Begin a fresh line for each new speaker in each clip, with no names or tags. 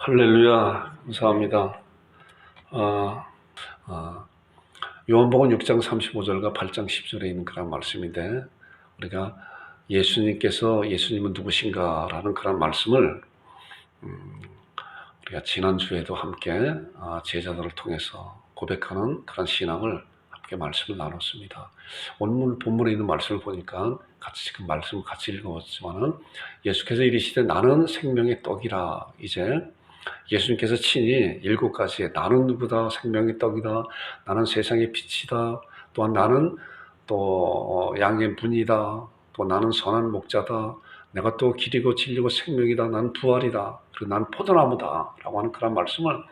할렐루야, 감사합니다. 아, 요한복음 6장 35절과 8장 10절에 있는 그런 말씀인데, 우리가 예수님은 누구신가라는 그런 말씀을 우리가 지난주에도 함께 제자들을 통해서 고백하는 그런 신앙을 함께 말씀을 나눴습니다. 오늘 본문에 있는 말씀을 보니까 지금 말씀을 같이 읽어봤지만은, 예수께서 이르시되 나는 생명의 떡이라. 이제 예수님께서 친히 7가지의 나는 누구다, 생명의 떡이다, 나는 세상의 빛이다, 또한 나는 또 양의 문이다, 또 나는 선한 목자다, 내가 또 길이고 진리고 생명이다, 나는 부활이다, 그리고 나는 포도나무다 라고 하는 그런 말씀을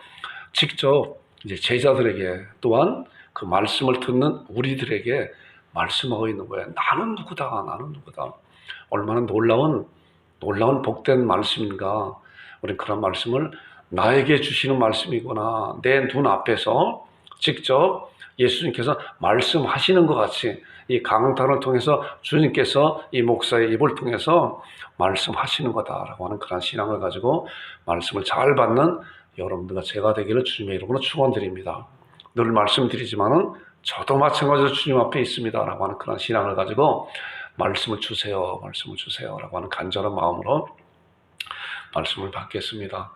직접 이제 제자들에게, 또한 그 말씀을 듣는 우리들에게 말씀하고 있는 거예요. 나는 누구다, 나는 누구다. 얼마나 놀라운 복된 말씀인가. 우리 그런 말씀을 나에게 주시는 말씀이구나. 내 눈앞에서 직접 예수님께서 말씀하시는 것 같이 이 강단을 통해서 주님께서 이 목사의 입을 통해서 말씀하시는 거다라고 하는 그런 신앙을 가지고 말씀을 잘 받는 여러분들과 제가 되기를 주님의 이름으로 축원드립니다. 늘 말씀드리지만은 저도 마찬가지로 주님 앞에 있습니다라고 하는 그런 신앙을 가지고 말씀을 주세요 라고 하는 간절한 마음으로 말씀을 받겠습니다.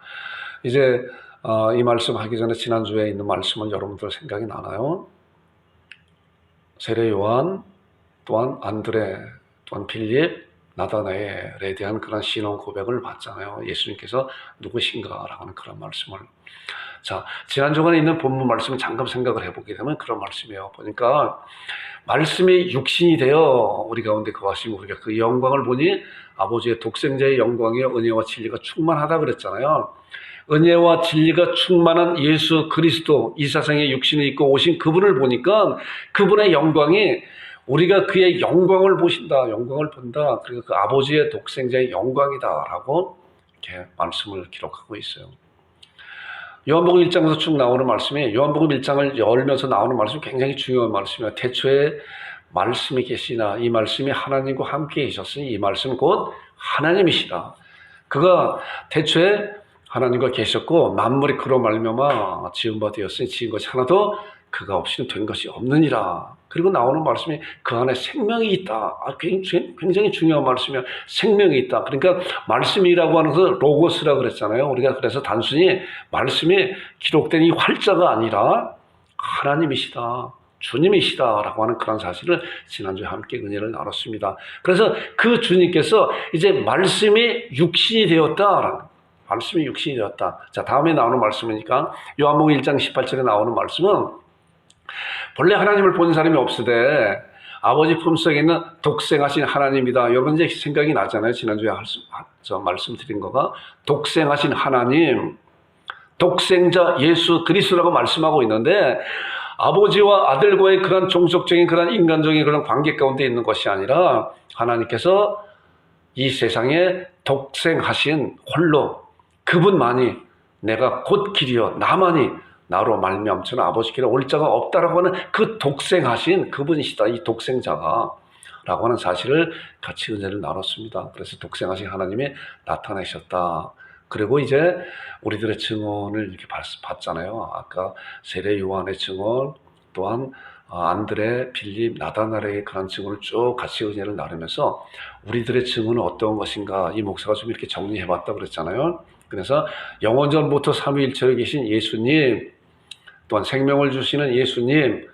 이제 이 말씀 하기 전에 지난주에 있는 말씀은 여러분들 생각이 나나요? 세례 요한, 또한 안드레, 또한 빌립, 나다나엘에 대한 그런 신앙 고백을 받잖아요. 예수님께서 누구신가라고 하는 그런 말씀을. 자, 지난주간에 있는 본문 말씀을 잠깐 생각을 해보게 되면 그런 말씀이에요. 보니까 말씀이 육신이 되어 우리 가운데 거하시고 우리가 그 영광을 보니 아버지의 독생자의 영광이요 은혜와 진리가 충만하다 그랬잖아요. 은혜와 진리가 충만한 예수 그리스도, 이 세상에 육신이 있고 오신 그분을 보니까 그분의 영광이, 우리가 그의 영광을 보신다, 영광을 본다, 그리고 그 아버지의 독생자의 영광이다라고 이렇게 말씀을 기록하고 있어요. 요한복음 1장에서 쭉 나오는 말씀이, 요한복음 1장을 열면서 나오는 말씀이 굉장히 중요한 말씀이에요. 태초에 말씀이 계시나 이 말씀이 하나님과 함께 계셨으니 이 말씀은 곧 하나님이시다. 그가 태초에 하나님과 계셨고 만물이 그로 말미암아 지은 바 되었으니 지은 것이 하나도 그가 없이는 된 것이 없느니라. 그리고 나오는 말씀이 그 안에 생명이 있다. 굉장히 중요한 말씀이야. 생명이 있다. 그러니까 말씀이라고 하는 것은 로고스라 그랬잖아요. 우리가 그래서 단순히 말씀이 기록된 이 활자가 아니라 하나님이시다, 주님이시다라고 하는 그런 사실을 지난주에 함께 은혜를 나눴습니다. 그래서 그 주님께서 이제 말씀이 육신이 되었다. 말씀이 육신이 되었다. 자, 다음에 나오는 말씀이니까 요한복음 1장 18절에 나오는 말씀은, 본래 하나님을 본 사람이 없으되 아버지 품속에 있는 독생하신 하나님이다. 여러분 이제 생각이 나잖아요. 지난주에 말씀드린 거가 독생하신 하나님, 독생자 예수 그리스도라고 말씀하고 있는데, 아버지와 아들과의 그런 종속적인 그런 인간적인 그런 관계 가운데 있는 것이 아니라 하나님께서 이 세상에 독생하신 홀로 그분만이, 내가 곧 길이요 나만이 나로 말미암처럼 아버지께로 올 자가 없다라고 하는 그 독생하신 그분이시다, 이 독생자가 라고 하는 사실을 같이 은혜를 나눴습니다. 그래서 독생하신 하나님이 나타나셨다. 그리고 이제 우리들의 증언을 이렇게 봤잖아요. 아까 세례 요한의 증언, 또한 안드레, 빌립, 나다나엘의 그런 증언을 쭉 같이 은혜를 나누면서 우리들의 증언은 어떤 것인가, 이 목사가 좀 이렇게 정리해봤다 그랬잖아요. 그래서 영원전부터 삼위일체로 계신 예수님, 또한 생명을 주시는 예수님,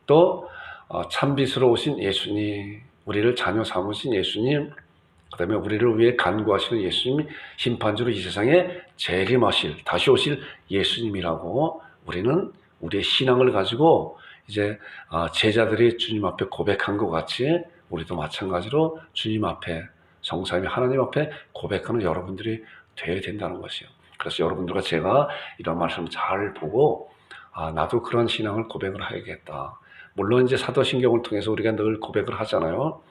또 참빛으로 오신 예수님, 우리를 자녀 삼으신 예수님, 그 다음에 우리를 위해 간구하시는 예수님이 심판주로 이 세상에 재림하실, 다시 오실 예수님이라고 우리는 우리의 신앙을 가지고 이제 제자들이 주님 앞에 고백한 것 같이 우리도 마찬가지로 주님 앞에, 성삼위 하나님 앞에 고백하는 여러분들이 되어야 된다는 것이에요. 그래서 여러분들과 제가 이런 말씀을 잘 보고 나도 그런 신앙을 고백을 해야겠다. 물론 이제 사도신경을 통해서 우리가 늘 고백을 하잖아요.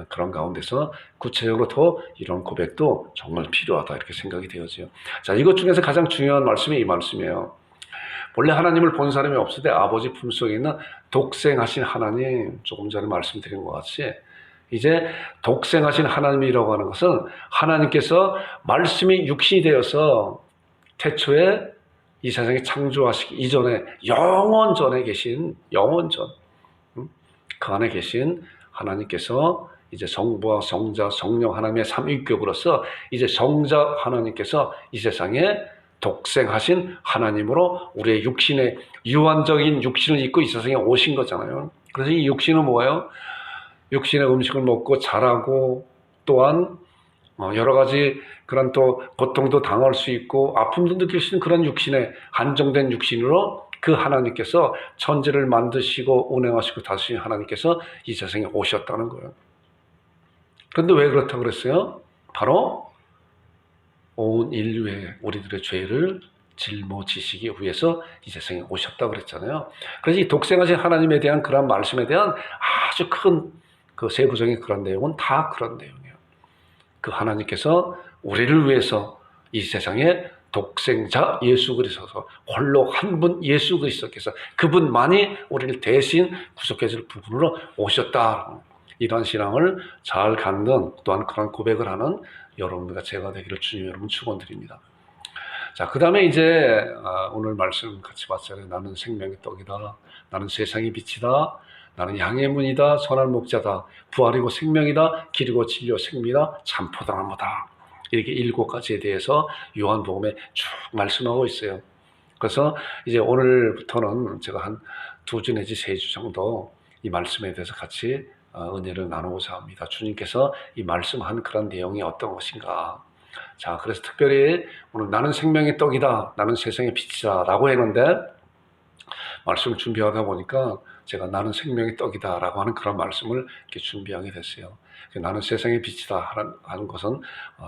그런 가운데서 구체적으로 더 이런 고백도 정말 필요하다 이렇게 생각이 되어져요. 자, 이것 중에서 가장 중요한 말씀이 이 말씀이에요. 본래 하나님을 본 사람이 없으되 아버지 품속에 있는 독생하신 하나님, 조금 전에 말씀드린 것 같이 이제 독생하신 하나님이라고 하는 것은 하나님께서 말씀이 육신이 되어서 태초에 이 세상에 창조하시기 이전에 영원 전에 계신 영원 전, 그 안에 계신 하나님께서 이제 성부와 성자, 성령 하나님의 삼위격으로서 이제 성자 하나님께서 이 세상에 독생하신 하나님으로 우리의 육신의 유한적인 육신을 입고 이 세상에 오신 거잖아요. 그래서 이 육신은 뭐예요? 육신의 음식을 먹고 자라고 또한 여러 가지 그런 또 고통도 당할 수 있고 아픔도 느낄 수 있는 그런 육신의 한정된 육신으로 그 하나님께서 천지를 만드시고 운행하시고 다스리신 하나님께서 이 세상에 오셨다는 거예요. 그런데 왜 그렇다고 그랬어요? 바로 온 인류의 우리들의 죄를 짊어지시기 위해서 이 세상에 오셨다고 그랬잖아요. 그래서 이 독생하신 하나님에 대한 그런 말씀에 대한 아주 큰 그 세부적인 그런 내용은 다 그런 내용이에요. 그 하나님께서 우리를 위해서 이 세상에 독생자 예수 그리스도서 홀로 한 분 예수 그리스도께서 그분만이 우리를 대신 구속해 줄 부분으로 오셨다. 이러한 신앙을 잘 갖는 또한 그런 고백을 하는 여러분들과 제가 되기를 주님 여러분 축원드립니다. 자, 그 다음에 이제 오늘 말씀 같이 봤잖아요. 나는 생명의 떡이다. 나는 세상의 빛이다. 나는 양의 문이다. 선한 목자다. 부활이고 생명이다. 길이고 진리요 생미다. 참 포도나무다. 이렇게 7가지에 대해서 요한복음에 쭉 말씀하고 있어요. 그래서 이제 오늘부터는 제가 한 2주 내지 3주 정도 이 말씀에 대해서 같이 은혜를 나누고자 합니다. 주님께서 이 말씀한 그런 내용이 어떤 것인가. 자, 그래서 특별히 오늘 나는 생명의 떡이다. 나는 세상의 빛이다. 라고 했는데 말씀을 준비하다 보니까 제가 나는 생명의 떡이다 라고 하는 그런 말씀을 이렇게 준비하게 됐어요. 나는 세상의 빛이다 하는 것은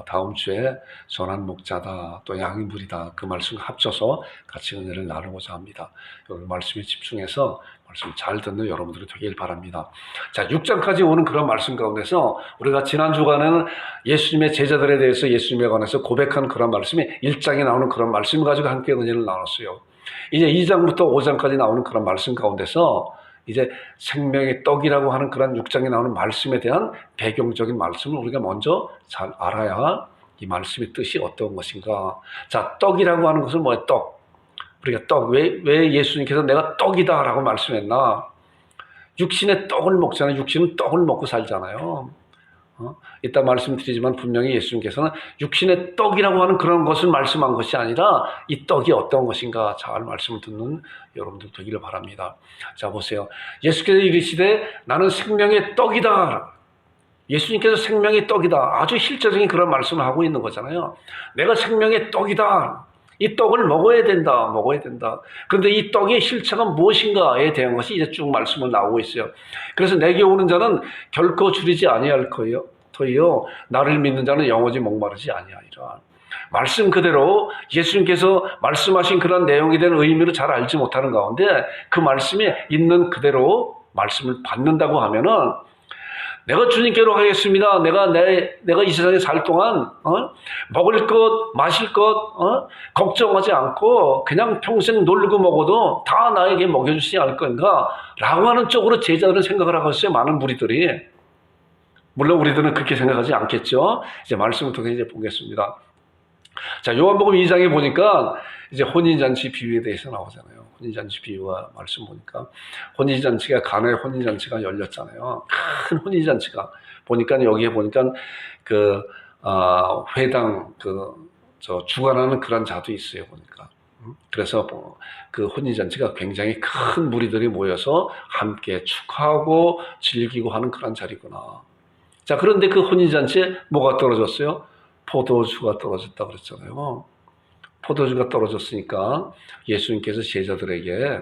다음 주에 선한 목자다 또 양의 물이다 그 말씀을 합쳐서 같이 은혜를 나누고자 합니다. 오늘 말씀에 집중해서 말씀 잘 듣는 여러분들이 되길 바랍니다. 자, 6장까지 오는 그런 말씀 가운데서 우리가 지난 주간에는 예수님의 제자들에 대해서 예수님에 관해서 고백한 그런 말씀이 1장에 나오는 그런 말씀 가지고 함께 은혜를 나눴어요. 이제 2장부터 5장까지 나오는 그런 말씀 가운데서 이제 생명의 떡이라고 하는 그런 6장에 나오는 말씀에 대한 배경적인 말씀을 우리가 먼저 잘 알아야 이 말씀의 뜻이 어떤 것인가. 자, 떡이라고 하는 것은 뭐예요? 떡. 우리가 떡. 왜 예수님께서 내가 떡이다 라고 말씀했나? 육신의 떡을 먹잖아요. 육신은 떡을 먹고 살잖아요. 이따 말씀드리지만 분명히 예수님께서는 육신의 떡이라고 하는 그런 것을 말씀한 것이 아니라 이 떡이 어떤 것인가 잘 말씀을 듣는 여러분들 되기를 바랍니다. 자, 보세요. 예수께서 이르시되 나는 생명의 떡이다. 예수님께서 생명의 떡이다. 아주 실제적인 그런 말씀을 하고 있는 거잖아요. 내가 생명의 떡이다. 이 떡을 먹어야 된다. 먹어야 된다. 그런데 이 떡의 실체가 무엇인가에 대한 것이 이제 쭉 말씀을 나오고 있어요. 그래서 내게 오는 자는 결코 줄이지 아니할 거예요. 더이요 나를 믿는 자는 영원히 목마르지 아니하리라. 말씀 그대로 예수님께서 말씀하신 그런 내용에 대한 의미를 잘 알지 못하는 가운데 그 말씀이 있는 그대로 말씀을 받는다고 하면은 내가 주님께로 가겠습니다. 내가 이 세상에 살 동안 먹을 것, 마실 것 걱정하지 않고 그냥 평생 놀고 먹어도 다 나에게 먹여주시지 않을 건가? 라고 하는 쪽으로 제자들은 생각을 하고 있어요. 많은 무리들이. 물론 우리들은 그렇게 생각하지 않겠죠. 이제 말씀을 통해 이제 보겠습니다. 자, 요한복음 2장에 보니까 이제 혼인잔치 비유에 대해서 나오잖아요. 혼인잔치 비유와 말씀 보니까 혼인잔치가 가나의 혼인잔치가 열렸잖아요. 큰 혼인잔치가 보니까 여기에 보니까 그 회당 저 주관하는 그런 자도 있어요 보니까. 그래서 그 혼인잔치가 굉장히 큰 무리들이 모여서 함께 축하하고 즐기고 하는 그런 자리구나. 자, 그런데 그 혼인잔치에 뭐가 떨어졌어요? 포도주가 떨어졌다 그랬잖아요. 포도주가 떨어졌으니까 예수님께서 제자들에게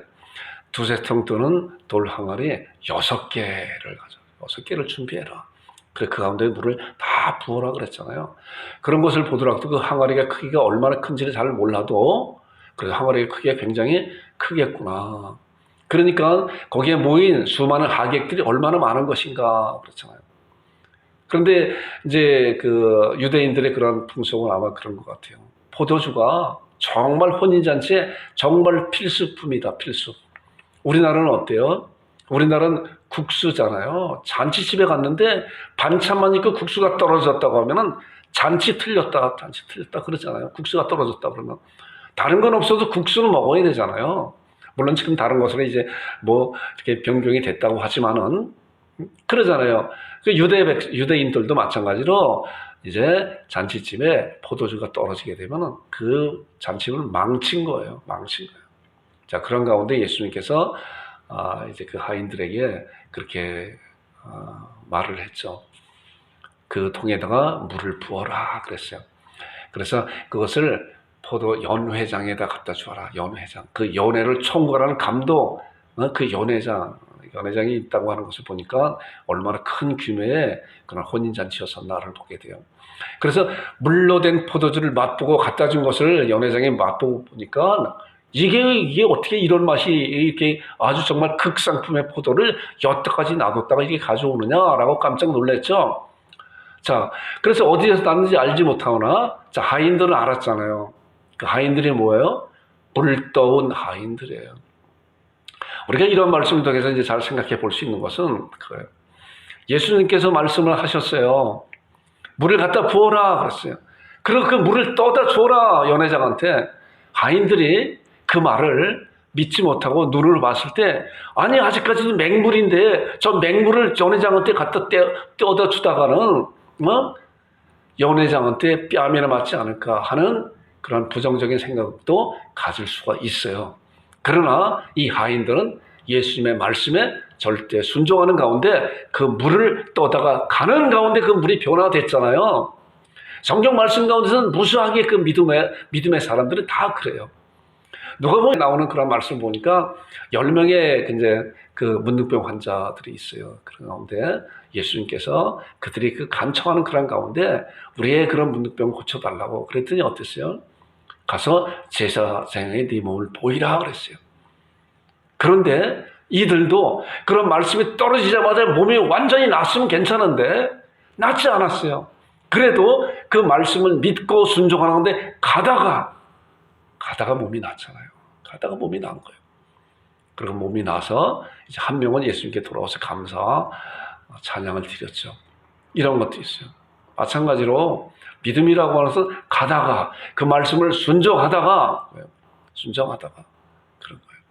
2-3통 뜨는 돌 항아리 6개를 가져 6개를 준비해라. 그래 그 가운데 물을 다 부어라 그랬잖아요. 그런 것을 보더라도 그 항아리가 크기가 얼마나 큰지를 잘 몰라도 그 항아리의 크기가 굉장히 크겠구나. 그러니까 거기에 모인 수많은 하객들이 얼마나 많은 것인가 그렇잖아요. 그런데 이제 그 유대인들의 그런 풍속은 아마 그런 것 같아요. 포도주가 정말 혼인잔치에 정말 필수품이다, 필수. 우리나라는 어때요? 우리나라는 국수잖아요. 잔치집에 갔는데 반찬만 있고 국수가 떨어졌다고 하면은 잔치 틀렸다 그러잖아요. 국수가 떨어졌다 그러면. 다른 건 없어도 국수는 먹어야 되잖아요. 물론 지금 다른 것으로 이제 뭐 이렇게 변경이 됐다고 하지만은 그러잖아요. 그 유대인들도 마찬가지로 이제 잔치집에 포도주가 떨어지게 되면은 그 잔치를 망친 거예요. 망친 거예요. 자, 그런 가운데 예수님께서 이제 그 하인들에게 그렇게 말을 했죠. 그 통에다가 물을 부어라 그랬어요. 그래서 그것을 포도 연회장에다 갖다 주어라. 연회장. 그 연회를 총괄하는 감독, 그 연회장이 있다고 하는 것을 보니까 얼마나 큰 규모의 그런 혼인잔치였었나를 보게 돼요. 그래서 물로 된 포도주를 맛보고 갖다 준 것을 연회장이 맛보고 보니까 이게 어떻게 이런 맛이 이렇게 아주 정말 극상품의 포도를 여태까지 놔뒀다가 이게 가져오느냐라고 깜짝 놀랐죠. 자, 그래서 어디에서 났는지 알지 못하거나, 자, 하인들은 알았잖아요. 그 하인들이 뭐예요? 불떠온 하인들이에요. 우리가 이런 말씀을 통해서 이제 잘 생각해 볼 수 있는 것은 그거예요. 예수님께서 말씀을 하셨어요. 물을 갖다 부어라 그랬어요. 그리고 그 물을 떠다 줘라 연회장한테. 하인들이 그 말을 믿지 못하고 눈으로 봤을 때 아니 아직까지도 맹물인데 저 맹물을 연회장한테 갖다 떠다 주다가는 연회장한테 뺨이나 맞지 않을까 하는 그런 부정적인 생각도 가질 수가 있어요. 그러나 이 하인들은 예수님의 말씀에 절대 순종하는 가운데 그 물을 떠다가 가는 가운데 그 물이 변화됐잖아요. 성경 말씀 가운데서는 무수하게 그 믿음의 사람들은 다 그래요. 누가복음에 나오는 그런 말씀을 보니까 10명의 이제 그 문둥병 환자들이 있어요. 그런 가운데 예수님께서 그들이 그 간청하는 그런 가운데 우리의 그런 문둥병을 고쳐달라고 그랬더니 어땠어요? 가서 제사장에게 네 몸을 보이라 그랬어요. 그런데 이들도 그런 말씀이 떨어지자마자 몸이 완전히 낫으면 괜찮은데 낫지 않았어요. 그래도 그 말씀을 믿고 순종하는데 가다가 몸이 낫잖아요. 가다가 몸이 난 거예요. 그리고 몸이 나서 이제 한 명은 예수님께 돌아와서 감사 찬양을 드렸죠. 이런 것도 있어요. 마찬가지로 믿음이라고 하면서 가다가 그 말씀을 순종하다가 그런 거예요.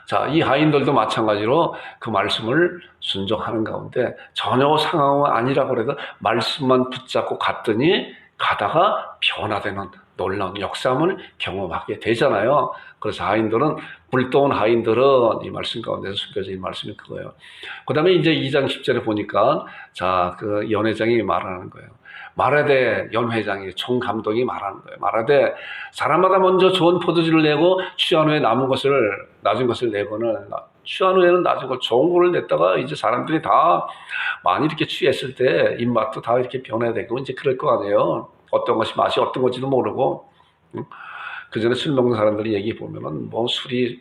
자, 이 하인들도 마찬가지로 그 말씀을 순종하는 가운데 전혀 상황은 아니라고 해도 말씀만 붙잡고 갔더니 가다가 변화되는 놀라운 역사를 경험하게 되잖아요. 그래서 하인들은 불떠온 하인들은 이 말씀 가운데서 숨겨진 말씀이 그거예요. 그 다음에 이제 2장 10절에 보니까 자, 그 연회장이 말하는 거예요. 말하되 연회장이 총감독이 말하는 거예요. 말하되 사람마다 먼저 좋은 포도주를 내고 취한 후에 낮은 것을 내고는 취한 후에는 낮은 걸 좋은 거를 냈다가 이제 사람들이 다 많이 이렇게 취했을 때 입맛도 다 이렇게 변해되고 이제 그럴 거 아니에요. 어떤 것이 맛이 어떤 건지도 모르고 그 전에 술 먹는 사람들이 얘기 보면은 뭐 술을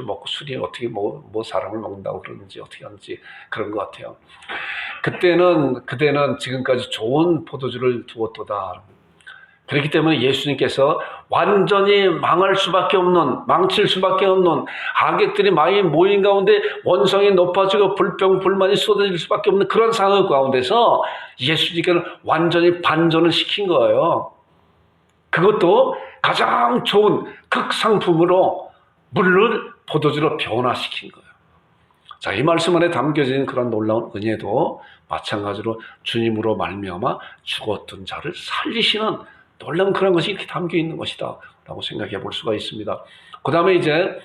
먹고 술이 어떻게 뭐 사람을 먹는다고 그러는지 어떻게 하는지 그런 것 같아요. 그때는 지금까지 좋은 포도주를 두었도다. 그렇기 때문에 예수님께서 완전히 망칠 수밖에 없는 하객들이 많이 모인 가운데 원성이 높아지고 불평불만이 쏟아질 수밖에 없는 그런 상황 가운데서 예수님께는 완전히 반전을 시킨 거예요. 그것도 가장 좋은 극상품으로 물을 포도주로 변화시킨 거예요. 자, 이 말씀 안에 담겨진 그런 놀라운 은혜도 마찬가지로 주님으로 말미암아 죽었던 자를 살리시는 놀라운 그런 것이 이렇게 담겨 있는 것이다 라고 생각해 볼 수가 있습니다. 그 다음에 이제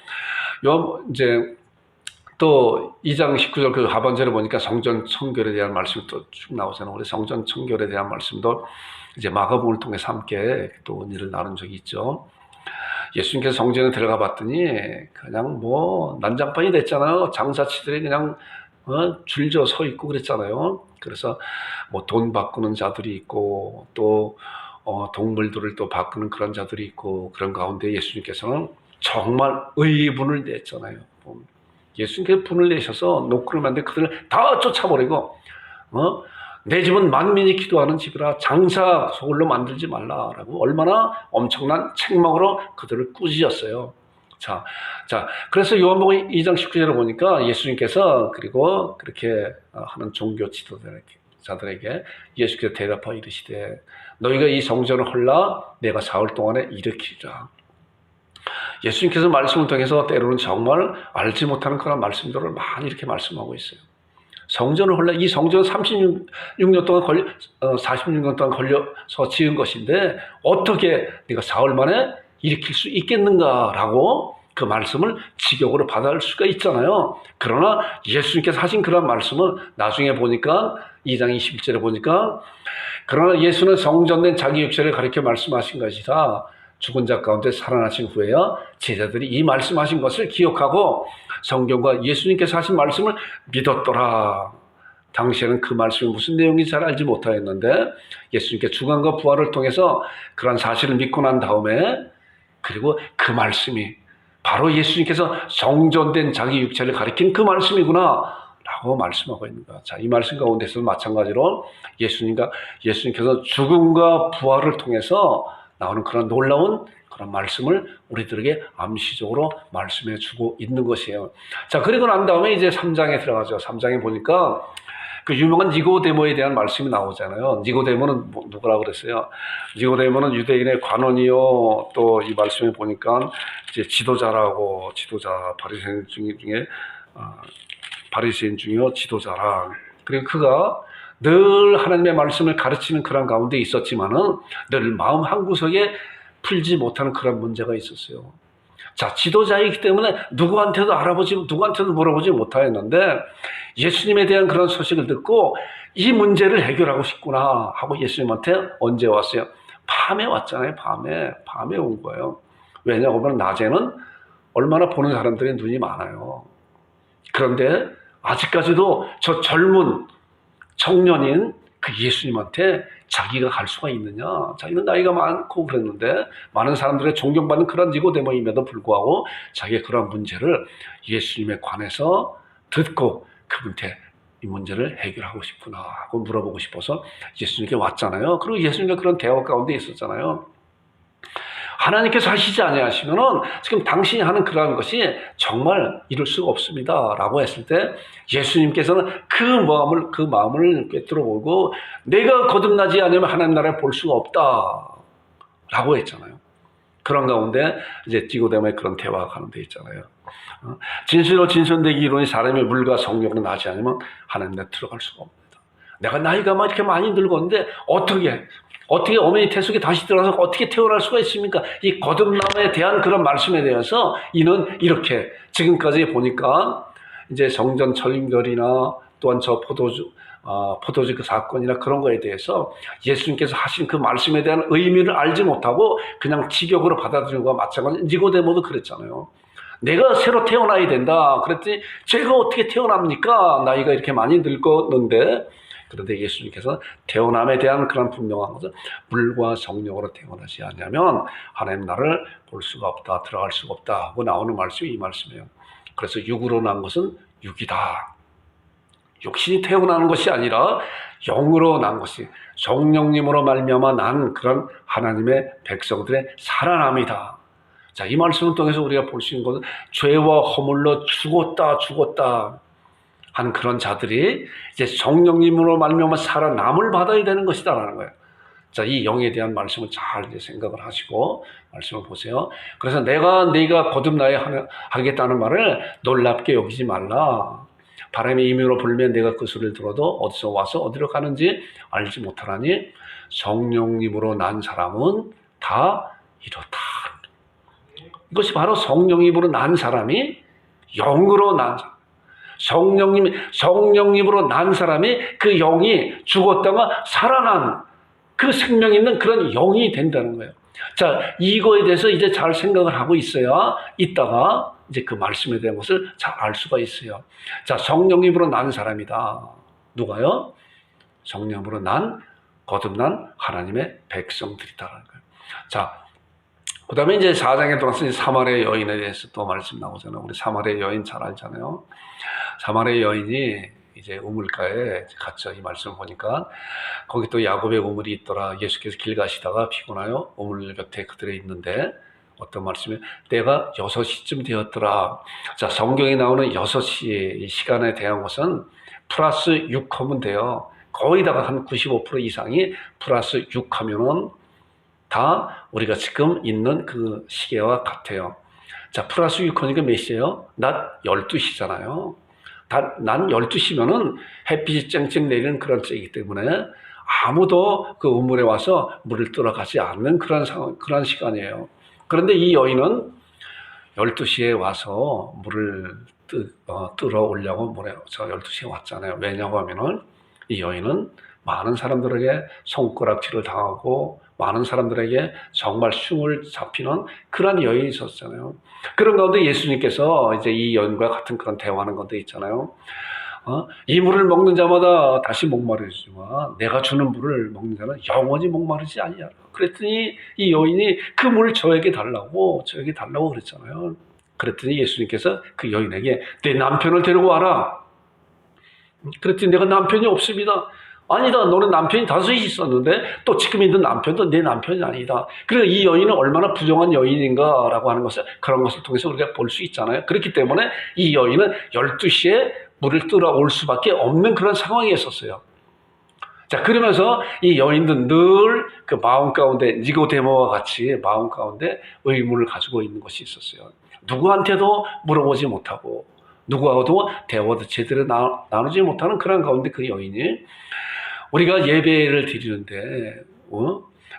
또 2장 19절 그 하반절에 보니까 성전 청결에 대한 말씀이 또 쭉 나오잖아요. 우리 성전 청결에 대한 말씀도 이제 마가복음을 통해서 함께 또 은혜를 나눈 적이 있죠. 예수님께서 성전에 들어가 봤더니 그냥 뭐 난장판이 됐잖아요. 장사치들이 그냥 줄져 서 있고 그랬잖아요. 그래서 뭐 돈 바꾸는 자들이 있고 또 동물들을 또 바꾸는 그런 자들이 있고 그런 가운데 예수님께서는 정말 의분을 냈잖아요. 예수님께서 분을 내셔서 노크를 만든 그들을 다 쫓아버리고 내 집은 만민이 기도하는 집이라 장사 소홀로 만들지 말라라고 얼마나 엄청난 책망으로 그들을 꾸짖었어요. 자, 그래서 요한복음 2장 19절을 보니까 예수님께서 그리고 그렇게 하는 종교 지도자들에게 예수께서 대답하여 이르시되 너희가 이 성전을 헐라 내가 사흘 동안에 일으키리라. 예수님께서 말씀을 통해서 때로는 정말 알지 못하는 그런 말씀들을 많이 이렇게 말씀하고 있어요. 성전을 이 성전 36년 동안 46년 동안 걸려서 지은 것인데 어떻게 네가 사흘 만에 일으킬 수 있겠는가라고 그 말씀을 직역으로 받아들 수가 있잖아요. 그러나 예수님께서 하신 그런 말씀은 나중에 보니까 2장 21절에 보니까 그러나 예수는 성전된 자기 육체를 가리켜 말씀하신 것이다. 죽은 자 가운데 살아나신 후에야 제자들이 이 말씀하신 것을 기억하고 성경과 예수님께서 하신 말씀을 믿었더라. 당시에는 그 말씀이 무슨 내용인지 잘 알지 못하였는데 예수님께 죽음과 부활을 통해서 그런 사실을 믿고 난 다음에 그리고 그 말씀이 바로 예수님께서 성전된 자기 육체를 가리킨 그 말씀이구나 라고 말씀하고 있는 거야. 자, 이 말씀 가운데서도 마찬가지로 예수님께서 죽음과 부활을 통해서 나오는 그런 놀라운 그런 말씀을 우리들에게 암시적으로 말씀해 주고 있는 것이에요. 자, 그리고 난 다음에 이제 3장에 들어가죠. 3장에 보니까 그 유명한 니고데모에 대한 말씀이 나오잖아요. 니고데모는 누구라고 그랬어요? 니고데모는 유대인의 관원이요. 또 이 말씀에 보니까 이제 지도자라고, 바리새인 중이요 지도자라. 그리고 그가 늘 하나님의 말씀을 가르치는 그런 가운데 있었지만은 늘 마음 한구석에 풀지 못하는 그런 문제가 있었어요. 자, 지도자이기 때문에 누구한테도 물어보지 못하였는데 예수님에 대한 그런 소식을 듣고 이 문제를 해결하고 싶구나 하고 예수님한테 언제 왔어요? 밤에 왔잖아요. 밤에 온 거예요. 왜냐하면 낮에는 얼마나 보는 사람들의 눈이 많아요. 그런데 아직까지도 저 젊은 청년인 그 예수님한테 자기가 갈 수가 있느냐? 자기는 나이가 많고 그랬는데 많은 사람들의 존경받는 그런 니고데모임에도 불구하고 자기의 그런 문제를 예수님에 관해서 듣고 그분한테 이 문제를 해결하고 싶구나 하고 물어보고 싶어서 예수님께 왔잖아요. 그리고 예수님과 그런 대화 가운데 있었잖아요. 하나님께서 하시지 아니하시면은 지금 당신이 하는 그러한 것이 정말 이룰 수가 없습니다 라고 했을 때 예수님께서는 그 마음을 꿰뚫어 보고 내가 거듭나지 않으면 하나님 나라를 볼 수가 없다 라고 했잖아요. 그런 가운데 이제 니고데모의 그런 대화가 가운데 있잖아요. 진실로 진선되기 이론이 사람의 물과 성령으로 나지 않으면 하나님 나라에 들어갈 수가 없습니다. 내가 나이가 막 이렇게 많이 늙었는데 어떻게 어머니 태속에 다시 들어가서 어떻게 태어날 수가 있습니까? 이 거듭남에 대한 그런 말씀에 대해서 이는 이렇게 지금까지 보니까 이제 성전 철결이나 또한 저 포도주 그 사건이나 그런 거에 대해서 예수님께서 하신 그 말씀에 대한 의미를 알지 못하고 그냥 직역으로 받아들이는 것과 마찬가지. 니고데모도 그랬잖아요. 내가 새로 태어나야 된다. 그랬더니 제가 어떻게 태어납니까? 나이가 이렇게 많이 늙었는데. 그런데 예수님께서 태어남에 대한 그런 분명한 것은 물과 성령으로 태어나지 않으면 하나님 나라를 볼 수가 없다, 들어갈 수가 없다 하고 나오는 말씀이 이 말씀이에요. 그래서 육으로 난 것은 육이다. 육신이 태어나는 것이 아니라 영으로 난 것이 성령님으로 말미암아 난 그런 하나님의 백성들의 살아남이다. 자, 이 말씀을 통해서 우리가 볼 수 있는 것은 죄와 허물로 죽었다 한 그런 자들이 이제 성령님으로 말미암아 살아남을 받아야 되는 것이다라는 거예요. 자, 이 영에 대한 말씀을 잘 이제 생각을 하시고 말씀을 보세요. 그래서 네가 거듭나야 하겠다는 말을 놀랍게 여기지 말라. 바람이 임의로 불면 내가 그 소리를 들어도 어디서 와서 어디로 가는지 알지 못하나니 성령님으로 난 사람은 다 이렇다. 이것이 바로 성령님으로 난 사람이 영으로 난 사람. 성령님으로 난 사람이 그 영이 죽었다가 살아난 그 생명 있는 그런 영이 된다는 거예요. 자, 이거에 대해서 이제 잘 생각을 하고 있어야 이따가 이제 그 말씀에 대한 것을 잘 알 수가 있어요. 자, 성령님으로 난 사람이다. 누가요? 성령으로 거듭난 하나님의 백성들이다라는 거예요. 자, 그 다음에 이제 4장에 들어가서 사마리아 여인에 대해서 또 말씀 나오잖아요. 우리 사마리아 여인 잘 알잖아요. 사마리아 여인이 이제 우물가에 갇혀 이 말씀을 보니까 거기 또 야곱의 우물이 있더라. 예수께서 길 가시다가 피곤하여 우물 곁에 그들이 있는데 어떤 말씀이 때가 6시쯤 되었더라. 자, 성경에 나오는 6시 이 시간에 대한 것은 플러스 6하면 돼요. 거의 다가 한 95% 이상이 플러스 6하면은 다 우리가 지금 있는 그 시계와 같아요. 자, 플러스 6호니까 몇 시예요? 낮 12시잖아요. 난 12시면은 햇빛이 쨍쨍 내리는 그런 때이기 때문에 아무도 그 우물에 와서 물을 들어가지 않는 그런 상황, 그런 시간이에요. 그런데 이 여인은 12시에 와서 물을 뜨러 오려고 저 12시에 왔잖아요. 왜냐고 하면은 이 여인은 많은 사람들에게 손가락질을 당하고 많은 사람들에게 정말 흉을 잡히는 그런 여인이 있었잖아요. 그런 가운데 예수님께서 이제 이 여인과 같은 그런 대화하는 건데 있잖아요. 이 물을 먹는 자마다 다시 목마르지만 내가 주는 물을 먹는 자는 영원히 목마르지 아니하라. 그랬더니 이 여인이 그 물 저에게 달라고 그랬잖아요. 그랬더니 예수님께서 그 여인에게 내 남편을 데리고 와라. 그랬더니 내가 남편이 없습니다. 아니다. 너는 남편이 5이 있었는데 또 지금 있는 남편도 내 남편이 아니다. 그러니까 이 여인은 얼마나 부정한 여인인가라고 하는 것을 그런 것을 통해서 우리가 볼 수 있잖아요. 그렇기 때문에 이 여인은 12시에 물을 뜨러 올 수밖에 없는 그런 상황이 있었어요. 자, 그러면서 이 여인도 늘 그 마음 가운데 니고데모와 같이 마음 가운데 의문을 가지고 있는 것이 있었어요. 누구한테도 물어보지 못하고 누구하고도 대화도 제대로 나누지 못하는 그런 가운데 그 여인이 우리가 예배를 드리는데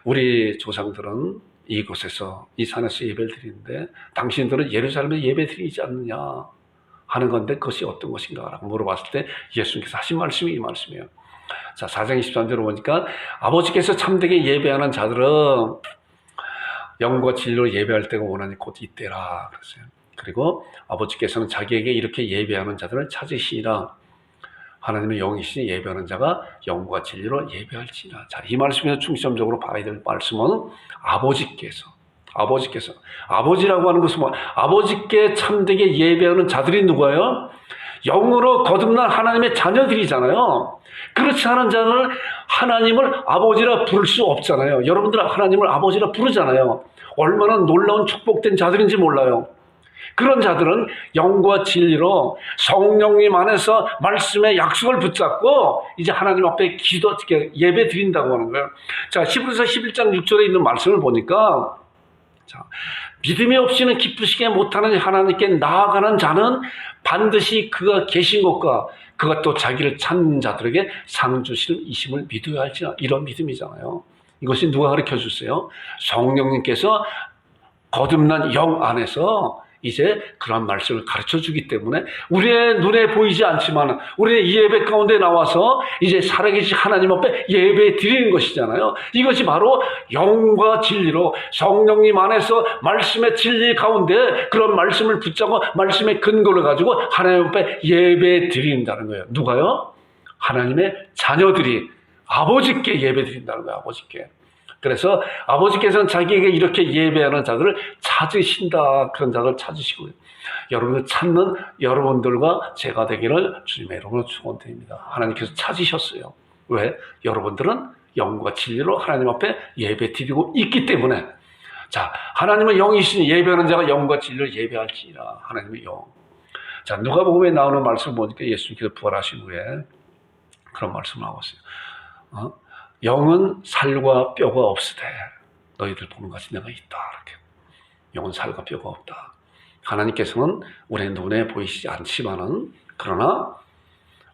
우리 조상들은 이곳에서 이 산에서 예배를 드리는데 당신들은 예루살렘에 예배 드리지 않느냐 하는 건데 그것이 어떤 것인가 라고 물어봤을 때 예수님께서 하신 말씀이 이 말씀이에요. 자, 4장 23절을 보니까 아버지께서 참되게 예배하는 자들은 영과 진리로 예배할 때가 원하니 곧 이때라 그랬어요. 그리고 아버지께서는 자기에게 이렇게 예배하는 자들을 찾으시니라. 하나님의 영이시니 예배하는 자가 영과 진리로 예배할지니라. 자, 이 말씀에서 중점적으로 봐야 될 말씀은 아버지라고 하는 것은 뭐 아버지께 참되게 예배하는 자들이 누구예요? 영으로 거듭난 하나님의 자녀들이잖아요. 그렇지 않은 자는 하나님을 아버지라 부를 수 없잖아요. 여러분들 하나님을 아버지라 부르잖아요. 얼마나 놀라운 축복된 자들인지 몰라요. 그런 자들은 영과 진리로 성령님 안에서 말씀의 약속을 붙잡고 이제 하나님 앞에 예배 드린다고 하는 거예요. 자, 히브리서 11장 6절에 있는 말씀을 보니까 자, 믿음이 없이는 기쁘시게 못하는 하나님께 나아가는 자는 반드시 그가 계신 것과 그가 또 자기를 찾는 자들에게 상 주실 이심을 믿어야 할지라. 이런 믿음이잖아요. 이것이 누가 가르쳐 주세요? 성령님께서 거듭난 영 안에서 이제 그런 말씀을 가르쳐 주기 때문에 우리의 눈에 보이지 않지만 우리의 예배 가운데 나와서 이제 살아계신 하나님 앞에 예배 드리는 것이잖아요. 이것이 바로 영과 진리로 성령님 안에서 말씀의 진리 가운데 그런 말씀을 붙잡고 말씀의 근거를 가지고 하나님 앞에 예배 드린다는 거예요. 누가요? 하나님의 자녀들이 아버지께 예배 드린다는 거예요. 아버지께. 그래서 아버지께서는 자기에게 이렇게 예배하는 자들을 찾으신다. 그런 자들을 찾으시고요. 여러분을 찾는 여러분들과 제가 되기를 주님의 이름으로 축원드립니다. 하나님께서 찾으셨어요. 왜? 여러분들은 영과 진리로 하나님 앞에 예배 드리고 있기 때문에. 자, 하나님은 영이시니 예배하는 자가 영과 진리로 예배할지니라. 하나님의 영. 자, 누가복음에 나오는 말씀을 보니까 예수님께서 부활하신 후에 그런 말씀을 하고 있어요. 영은 살과 뼈가 없으되 너희들 보는 것이 내가 있다. 이렇게. 영은 살과 뼈가 없다. 하나님께서는 우리의 눈에 보이시지 않지만은 그러나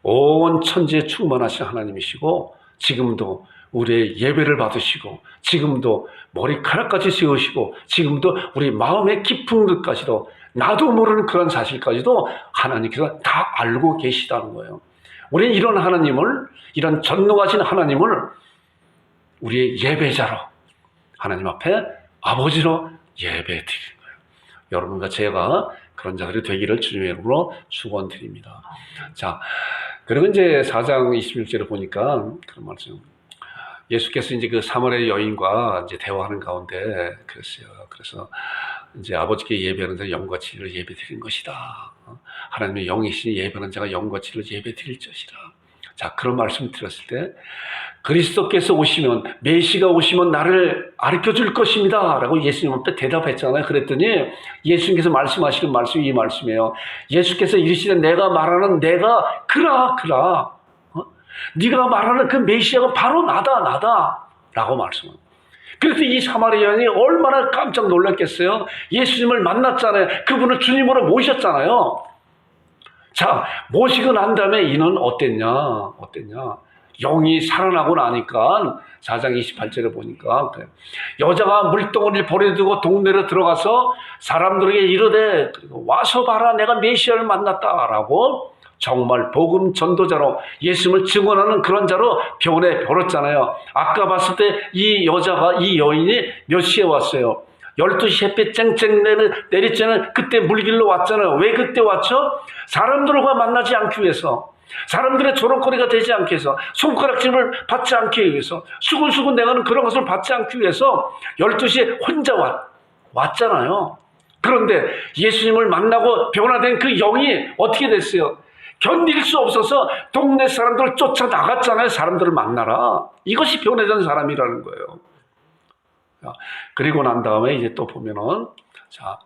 온 천지에 충만하신 하나님이시고 지금도 우리의 예배를 받으시고 지금도 머리카락까지 세우시고 지금도 우리 마음의 깊은 것까지도 나도 모르는 그런 사실까지도 하나님께서 다 알고 계시다는 거예요. 우리는 이런 하나님을, 이런 전능하신 하나님을 우리의 예배자로 하나님 앞에 아버지로 예배 드리는 거예요. 여러분과 제가 그런 자들이 되기를 주님의 이름으로 축원드립니다. 자, 그리고 이제 4장 26절에 보니까 그런 말씀. 예수께서 이제 그 사마리아 여인과 이제 대화하는 가운데 그랬어요. 그래서 이제 아버지께 예배하는 자가 영과 진리로 예배 드리는 것이다. 하나님의 영이시니 예배하는 자가 영과 진리로 예배 드릴 것이다. 자, 그런 말씀을 드렸을 때 그리스도께서 오시면, 메시가 오시면 나를 가르쳐 줄 것입니다 라고 예수님 앞에 대답했잖아요. 그랬더니 예수님께서 말씀하시는 말씀이 이 말씀이에요. 예수께서 이르시되 내가 말하는 내가 그라 네가 말하는 그 메시아가 바로 나다 라고 말씀합니다. 그래서 이 사마리아 여인이 얼마나 깜짝 놀랐겠어요. 예수님을 만났잖아요. 그분을 주님으로 모셨잖아요. 자, 모시고 난 다음에 이는 어땠냐? 영이 살아나고 나니까 4장 28절에 보니까 여자가 물덩어리를 버려두고 동네로 들어가서 사람들에게 이르되 와서 봐라 내가 메시아를 만났다라고 정말 복음 전도자로 예수님을 증언하는 그런 자로 병원에 벌었잖아요. 아까 봤을 때 이 여인이 몇 시에 왔어요? 12시 햇빛 쨍쨍 내리쬐는 그때 물길로 왔잖아요. 왜 그때 왔죠? 사람들과 만나지 않기 위해서, 사람들의 조롱거리가 되지 않기 위해서, 손가락질을 받지 않기 위해서, 수군수군 내가는 그런 것을 받지 않기 위해서 12시에 혼자 왔잖아요. 그런데 예수님을 만나고 변화된 그 영이 어떻게 됐어요? 견딜 수 없어서 동네 사람들을 쫓아나갔잖아요. 사람들을 만나라. 이것이 변화된 사람이라는 거예요. 그리고 난 다음에 이제 또 보면은, 자,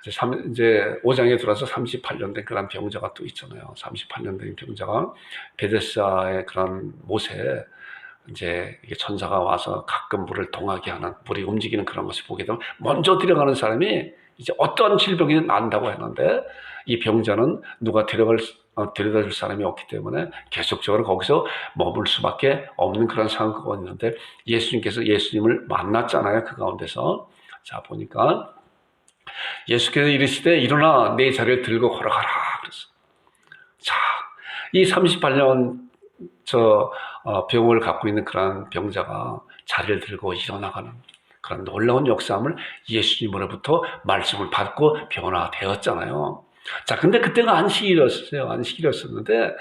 이제 5장에 들어와서 38년 된 그런 병자가 또 있잖아요. 38년 된 병자가 베데스다의 그런 못에 이제 천사가 와서 가끔 물을 동하게 하는, 물이 움직이는 그런 것을 보게 되면 먼저 들어가는 사람이 이제 어떤 질병이 난다고 했는데 이 병자는 누가 데려다 줄 사람이 없기 때문에 계속적으로 거기서 머물 수밖에 없는 그런 상황이 있는데 예수님께서 예수님을 만났잖아요. 그 가운데서. 자, 보니까 예수께서 이르시되 일어나 내 자리를 들고 걸어가라. 그랬어. 자, 이 38년 병을 갖고 있는 그런 병자가 자리를 들고 일어나가는 그런 놀라운 역사함을 예수님으로부터 말씀을 받고 변화되었잖아요. 자, 근데 그때가 안식일이었어요. 안식일이었었는데,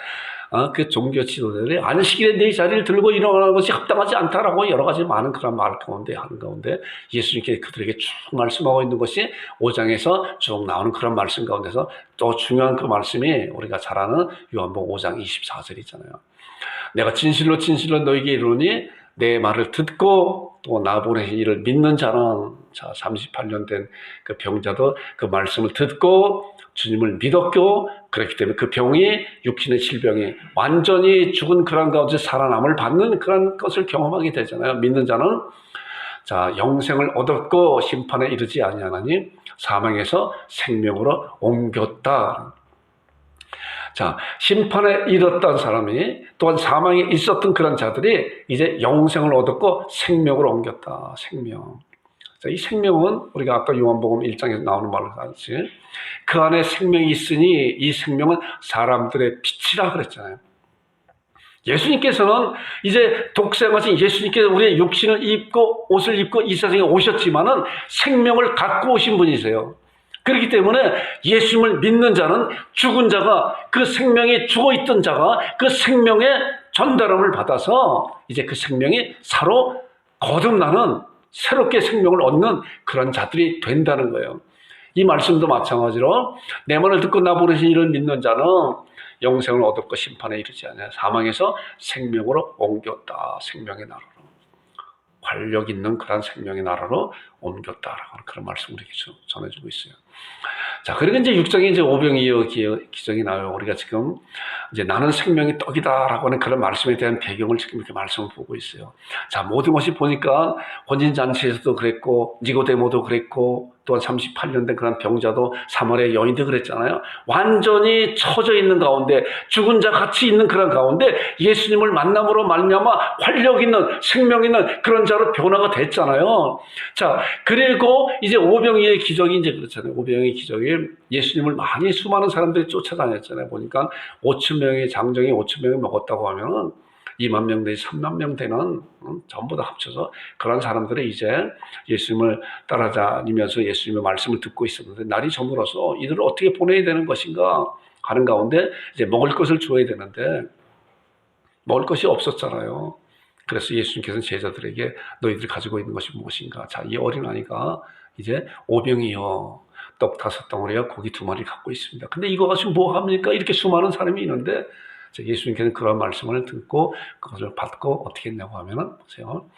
그 종교 지도자들이 안식일에 내 자리를 들고 일어나는 것이 합당하지 않다라고 여러 가지 많은 그런 말 가운데 하는 가운데 예수님께 그들에게 쭉 말씀하고 있는 것이 5장에서 쭉 나오는 그런 말씀 가운데서 또 중요한 그 말씀이 우리가 잘 아는 요한복음 5장 24절이잖아요. 내가 진실로 너에게 이르노니 내 말을 듣고 또 나 보내신 이를 믿는 자는, 자, 38년 된 그 병자도 그 말씀을 듣고 주님을 믿었고, 그렇기 때문에 그 병이, 육신의 질병이 완전히 죽은 그런 가운데 살아남을 받는 그런 것을 경험하게 되잖아요. 믿는 자는, 자, 영생을 얻었고 심판에 이르지 아니하나니 사망에서 생명으로 옮겼다. 자, 심판에 이르렀던 사람이 또한 사망에 있었던 그런 자들이 이제 영생을 얻었고 생명으로 옮겼다. 생명. 자, 이 생명은 우리가 아까 요한복음 1장에서 나오는 말로 같이 그 안에 생명이 있으니 이 생명은 사람들의 빛이라 그랬잖아요. 예수님께서는 이제 독생하신 예수님께서 우리의 육신을 입고 옷을 입고 이 세상에 오셨지만은 생명을 갖고 오신 분이세요. 그렇기 때문에 예수님을 믿는 자는 죽은 자가, 그 생명이 죽어있던 자가 그 생명의 전달함을 받아서 이제 그 생명이 서로 거듭나는, 새롭게 생명을 얻는 그런 자들이 된다는 거예요. 이 말씀도 마찬가지로 내 말을 듣고 나 보내신 이를 믿는 자는 영생을 얻었고 심판에 이르지 않아요. 사망에서 생명으로 옮겼다. 생명의 나라로. 활력 있는 그런 생명의 나라로 옮겼다라고 하는 그런 말씀을 우리에게 전해주고 있어요. 자, 그리고 이제 6장에 이제 오병이어 기적이 나와요. 우리가 지금 이제 나는 생명의 떡이다라고 하는 그런 말씀에 대한 배경을 지금 이렇게 말씀을 보고 있어요. 자, 모든 것이 보니까 혼인잔치에서도 그랬고, 니고데모도 그랬고, 또한 38년 된 그런 병자도 사마리아 여인도 그랬잖아요. 완전히 처져 있는 가운데, 죽은 자 같이 있는 그런 가운데 예수님을 만남으로 말미암아 활력 있는, 생명 있는 그런 자로 변화가 됐잖아요. 자, 그리고 이제 오병이의 기적이 이제 그렇잖아요. 오병이의 기적이 예수님을 많이 수많은 사람들이 쫓아다녔잖아요. 보니까 5천 명의 장정이 5천 명이 먹었다고 하면은 2만 명 내지 3만 명 되는, 전부 다 합쳐서 그런 사람들이 이제 예수님을 따라다니면서 예수님의 말씀을 듣고 있었는데 날이 저물어서 이들을 어떻게 보내야 되는 것인가 하는 가운데 이제 먹을 것을 줘야 되는데 먹을 것이 없었잖아요. 그래서 예수님께서는 제자들에게 너희들이 가지고 있는 것이 무엇인가? 자, 이 어린아이가 이제 오병이어 떡 5덩어리와 고기 2마리 갖고 있습니다. 근데 이거 가지고 뭐 합니까? 이렇게 수많은 사람이 있는데 예수님께서는 그런 말씀을 듣고 그것을 받고 어떻게 했냐고 하면은, 보세요.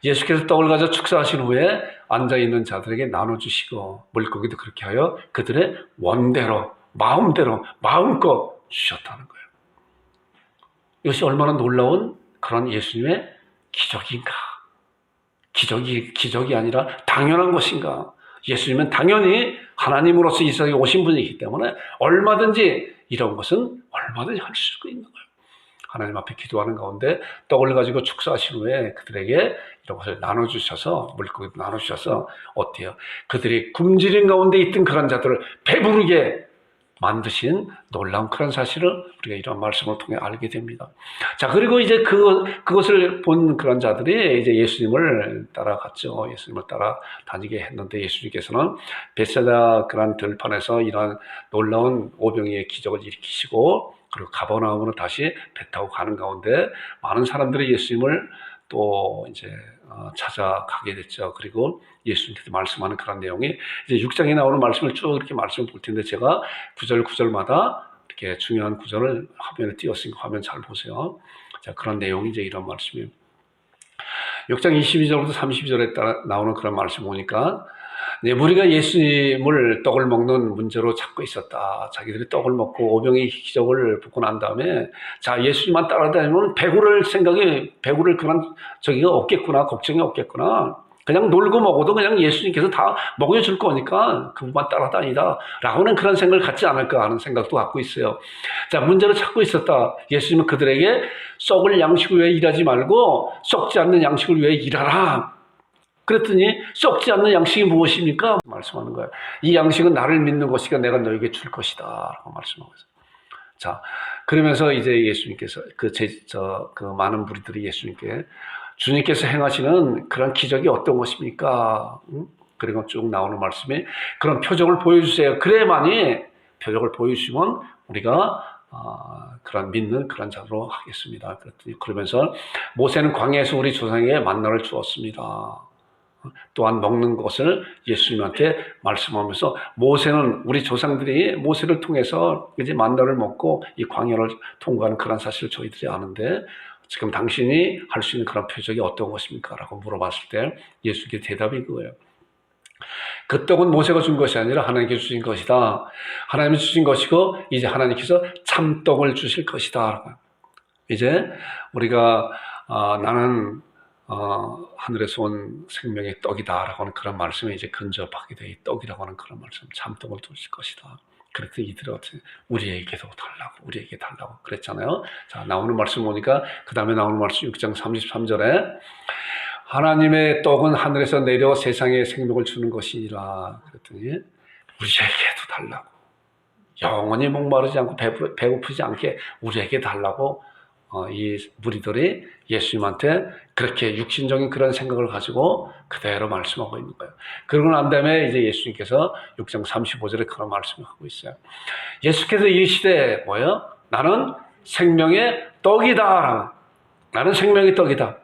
예수께서 떡을 가져 축사하신 후에 앉아있는 자들에게 나눠주시고 물고기도 그렇게 하여 그들의 원대로, 마음대로, 마음껏 주셨다는 거예요. 이것이 얼마나 놀라운 그런 예수님의 기적인가. 기적이 아니라 당연한 것인가? 예수님은 당연히 하나님으로서 이 세상에 오신 분이기 때문에 얼마든지 이런 것은 얼마든지 할 수 있는 거예요. 하나님 앞에 기도하는 가운데 떡을 가지고 축사하신 후에 그들에게 이런 것을 나눠주셔서, 물고기도 나눠주셔서 어때요? 그들이 굶주린 가운데 있던 그런 자들을 배부르게 만드신 놀라운 그런 사실을 우리가 이런 말씀을 통해 알게 됩니다. 자, 그리고 이제 그것을 본 그런 자들이 이제 예수님을 따라갔죠. 예수님을 따라 다니게 했는데 예수님께서는 벳사다 그런 들판에서 이러한 놀라운 오병이의 기적을 일으키시고, 그리고 가버나움으로 다시 배 타고 가는 가운데 많은 사람들이 예수님을 또 이제 찾아가게 됐죠. 그리고 예수님께서 말씀하는 그런 내용이 이제 6장에 나오는 말씀을 쭉 이렇게 말씀을 볼 텐데, 제가 구절마다 이렇게 중요한 구절을 화면에 띄웠으니까 화면 잘 보세요. 자, 그런 내용이 이제 이런 말씀이에요. 6장 22절부터 32절에 따라 나오는 그런 말씀 보니까, 무리가 예수님을 떡을 먹는 문제로 찾고 있었다. 자기들이 떡을 먹고 오병이 기적을 보고 난 다음에, 자, 예수님만 따라다니면 배구를 그만 저기가 없겠구나, 걱정이 없겠구나. 그냥 놀고 먹어도 그냥 예수님께서 다 먹여줄 거니까 그분만 따라다니다 라고는 그런 생각을 갖지 않을까 하는 생각도 갖고 있어요. 자, 문제를 찾고 있었다. 예수님은 그들에게 썩을 양식을 위해 일하지 말고 썩지 않는 양식을 위해 일하라. 그랬더니 썩지 않는 양식이 무엇입니까? 말씀하는 거예요. 이 양식은 나를 믿는 것이니까 내가 너에게 줄 것이다 라고 말씀하고 있어요. 자, 그러면서 이제 예수님께서 그 많은 무리들이 예수님께, 주님께서 행하시는 그런 기적이 어떤 것입니까? 그리고 쭉 나오는 말씀이, 그런 표적을 보여주세요. 그래야만이 표적을 보여주시면 우리가 그런 믿는 그런 자로 하겠습니다. 그러면서 모세는 광야에서 우리 조상에게 만나를 주었습니다. 또한 먹는 것을 예수님한테 말씀하면서, 모세는 우리 조상들이 모세를 통해서 이제 만나를 먹고 이 광야를 통과하는 그런 사실을 저희들이 아는데, 지금 당신이 할 수 있는 그런 표적이 어떤 것입니까? 라고 물어봤을 때 예수님의 대답이 그거예요. 그 떡은 모세가 준 것이 아니라 하나님께서 주신 것이다. 하나님이 주신 것이고 이제 하나님께서 참떡을 주실 것이다. 이제 우리가 나는 하늘에서 온 생명의 떡이다라고 하는 그런 말씀에 이제 근접하게 돼, 이 떡이라고 하는 그런 말씀, 참떡을 주실 것이다. 그랬더니 이들은 우리에게도 달라고 그랬잖아요. 자, 나오는 말씀 보니까 그 다음에 나오는 말씀 6장 33절에 하나님의 떡은 하늘에서 내려 세상에 생명을 주는 것이니라. 그랬더니 우리에게도 달라고, 영원히 목마르지 않고 배고프지 않게 우리에게 달라고 이 무리들이 예수님한테 그렇게 육신적인 그런 생각을 가지고 그대로 말씀하고 있는 거예요. 그러고 난 다음에 이제 예수님께서 6장 35절에 그런 말씀을 하고 있어요. 예수께서 이 시대에 뭐예요? 나는 생명의 떡이다. 나는 생명의 떡이다.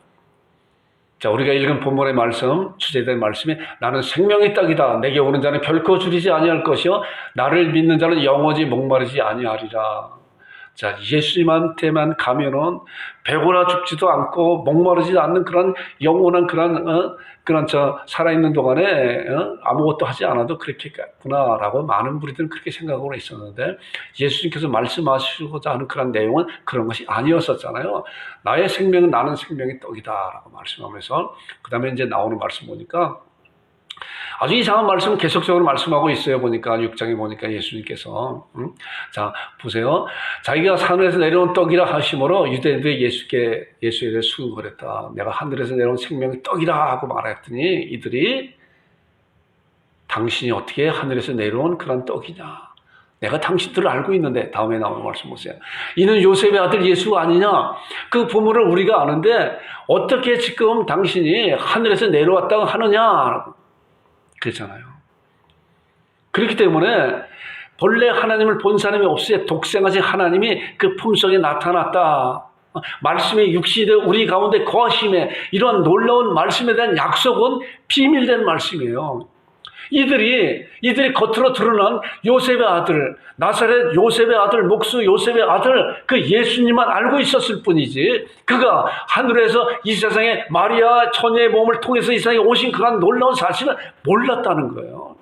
자, 우리가 읽은 본문의 말씀, 주제된 말씀이, 나는 생명의 떡이다. 내게 오는 자는 결코 줄이지 아니할 것이요 나를 믿는 자는 영원히 목마르지 아니하리라. 자, 예수님한테만 가면은 배고라 죽지도 않고 목마르지도 않는 그런 영원한 그런 살아있는 동안에 아무것도 하지 않아도 그렇겠구나라고 많은 무리들은 그렇게 생각하고 있었는데, 예수님께서 말씀하시고자 하는 그런 내용은 그런 것이 아니었었잖아요. 나의 생명은 나는 생명의 떡이다라고 말씀하면서, 그 다음에 이제 나오는 말씀 보니까 아주 이상한 말씀을 계속적으로 말씀하고 있어요. 보니까 6장에 보니까 예수님께서 자, 보세요. 자기가 하늘에서 내려온 떡이라 하심으로 유대인들이 예수에 대해 수군거렸다. 내가 하늘에서 내려온 생명의 떡이라 하고 말했더니 이들이, 당신이 어떻게 하늘에서 내려온 그런 떡이냐, 내가 당신들을 알고 있는데, 다음에 나오는 말씀 보세요. 이는 요셉의 아들 예수가 아니냐. 그 부모를 우리가 아는데 어떻게 지금 당신이 하늘에서 내려왔다고 하느냐 그랬잖아요. 그렇기 때문에 본래 하나님을 본 사람이 없으에 독생하신 하나님이 그 품속에 나타났다. 말씀의 육신이 되어 우리 가운데 거하심에, 이런 놀라운 말씀에 대한 약속은 비밀된 말씀이에요. 이들이 겉으로 드러난 요셉의 아들, 나사렛 요셉의 아들, 목수 요셉의 아들, 그 예수님만 알고 있었을 뿐이지, 그가 하늘에서 이 세상에 마리아 처녀의 몸을 통해서 이 세상에 오신 그런 놀라운 사실을 몰랐다는 거예요.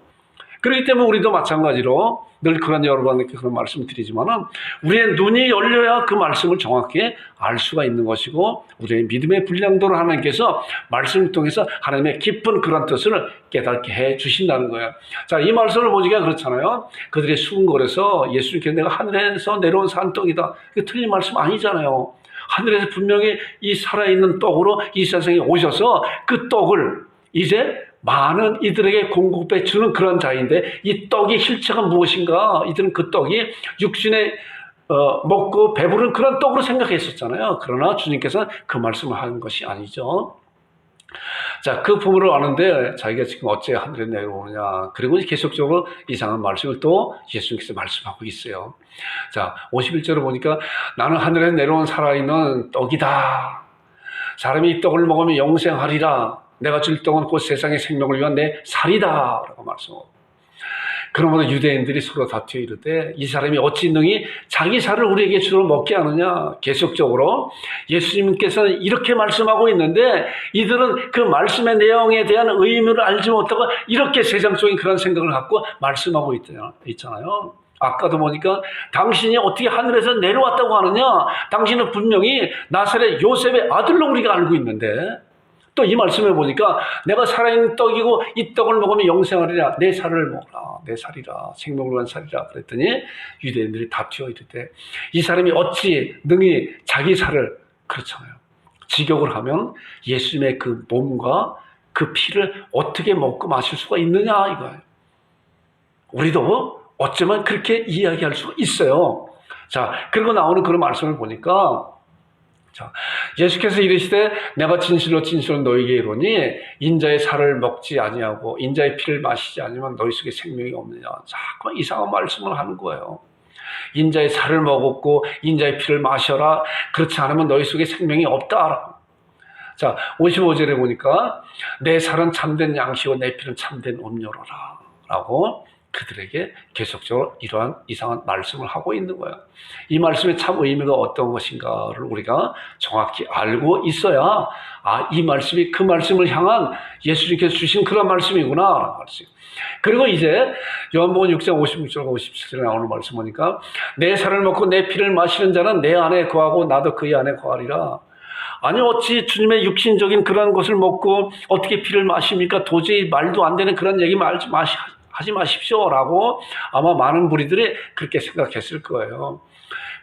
그렇기 때문에 우리도 마찬가지로 늘 그런 여러분께 그런 말씀을 드리지만은 우리의 눈이 열려야 그 말씀을 정확히 알 수가 있는 것이고 우리의 믿음의 분량도를 하나님께서 말씀을 통해서 하나님의 깊은 그런 뜻을 깨닫게 해 주신다는 거예요. 자, 이 말씀을 보니까 그렇잖아요. 그들이 수군거려서 예수님께 내가 하늘에서 내려온 산떡이다. 이게 틀린 말씀 아니잖아요. 하늘에서 분명히 이 살아있는 떡으로 이 세상에 오셔서 그 떡을 이제 많은 이들에게 공급해 주는 그런 자인데 이 떡의 실체가 무엇인가? 이들은 그 떡이 육신에 먹고 배부른 그런 떡으로 생각했었잖아요. 그러나 주님께서는 그 말씀을 하는 것이 아니죠. 자, 그 부분을 아는데 자기가 지금 어째 하늘에 내려오느냐. 그리고 계속적으로 이상한 말씀을 또 예수님께서 말씀하고 있어요. 자, 51절을 보니까 나는 하늘에 내려온 살아있는 떡이다. 사람이 이 떡을 먹으면 영생하리라. 내가 줄 떡은 곧 세상의 생명을 위한 내 살이다. 라고 말씀하고. 그러므로 유대인들이 서로 다투어 이르되 이 사람이 어찌 능히 자기 살을 우리에게 주로 먹게 하느냐. 계속적으로 예수님께서는 이렇게 말씀하고 있는데 이들은 그 말씀의 내용에 대한 의미를 알지 못하고 이렇게 세상적인 그런 생각을 갖고 말씀하고 있잖아요. 아까도 보니까 당신이 어떻게 하늘에서 내려왔다고 하느냐. 당신은 분명히 나사렛 요셉의 아들로 우리가 알고 있는데 또 이 말씀을 보니까 내가 살아있는 떡이고 이 떡을 먹으면 영생하리라. 내 살을 먹어라. 내 살이라. 생명을 위한 살이라. 그랬더니 유대인들이 다투어 이르되 이 사람이 어찌 능히 자기 살을 그렇잖아요. 직역을 하면 예수님의 그 몸과 그 피를 어떻게 먹고 마실 수가 있느냐 이거예요. 우리도 어쩌면 그렇게 이야기할 수가 있어요. 자, 그리고 나오는 그런 말씀을 보니까 자, 예수께서 이르시되 내가 진실로 진실로 너희에게 이르노니 인자의 살을 먹지 아니하고 인자의 피를 마시지 않으면 너희 속에 생명이 없느냐. 자꾸 이상한 말씀을 하는 거예요. 인자의 살을 먹었고 인자의 피를 마셔라. 그렇지 않으면 너희 속에 생명이 없다. 자, 55절에 보니까 내 살은 참된 양식이고 내 피는 참된 음료로라 라고 그들에게 계속적으로 이러한 이상한 말씀을 하고 있는 거예요. 이 말씀의 참 의미가 어떤 것인가를 우리가 정확히 알고 있어야 이 말씀이 그 말씀을 향한 예수님께서 주신 그런 말씀이구나 라는 말씀. 그리고 이제 요한복음 6장 56절과 57절에 나오는 말씀 보니까 내 살을 먹고 내 피를 마시는 자는 내 안에 거하고 나도 그의 안에 거하리라. 아니 어찌 주님의 육신적인 그런 것을 먹고 어떻게 피를 마십니까? 도저히 말도 안 되는 그런 얘기 하지 마십시오라고 아마 많은 무리들이 그렇게 생각했을 거예요.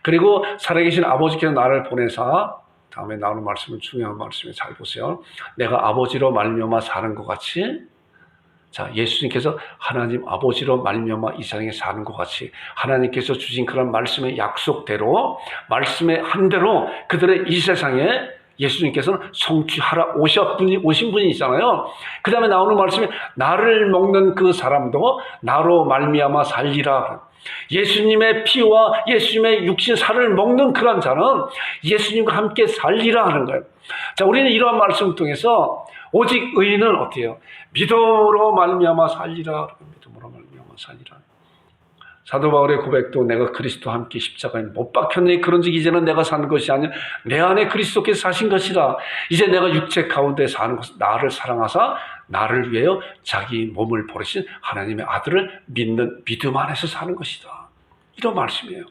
그리고 살아계신 아버지께서 나를 보내사 다음에 나오는 말씀은 중요한 말씀이에요. 잘 보세요. 내가 아버지로 말미암아 사는 것 같이 자, 예수님께서 하나님 아버지로 말미암아 이 세상에 사는 것 같이 하나님께서 주신 그런 말씀의 약속대로 말씀의 한대로 그들의 이 세상에 예수님께서는 성취하러 오신 분이 있잖아요. 그 다음에 나오는 말씀이 나를 먹는 그 사람도 나로 말미암아 살리라. 예수님의 피와 예수님의 육신 살을 먹는 그런 자는 예수님과 함께 살리라 하는 거예요. 자, 우리는 이러한 말씀을 통해서 오직 의인은 어때요? 믿음으로 말미암아 살리라. 믿음으로 말미암아 살리라. 사도 바울의 고백도 내가 그리스도와 함께 십자가에 못 박혔으니 그런즉 이제는 내가 사는 것이 아니라 내 안에 그리스도께서 사신 것이라. 이제 내가 육체 가운데 사는 것은 나를 사랑하사 나를 위하여 자기 몸을 버리신 하나님의 아들을 믿는 믿음 안에서 사는 것이다. 이런 말씀이에요.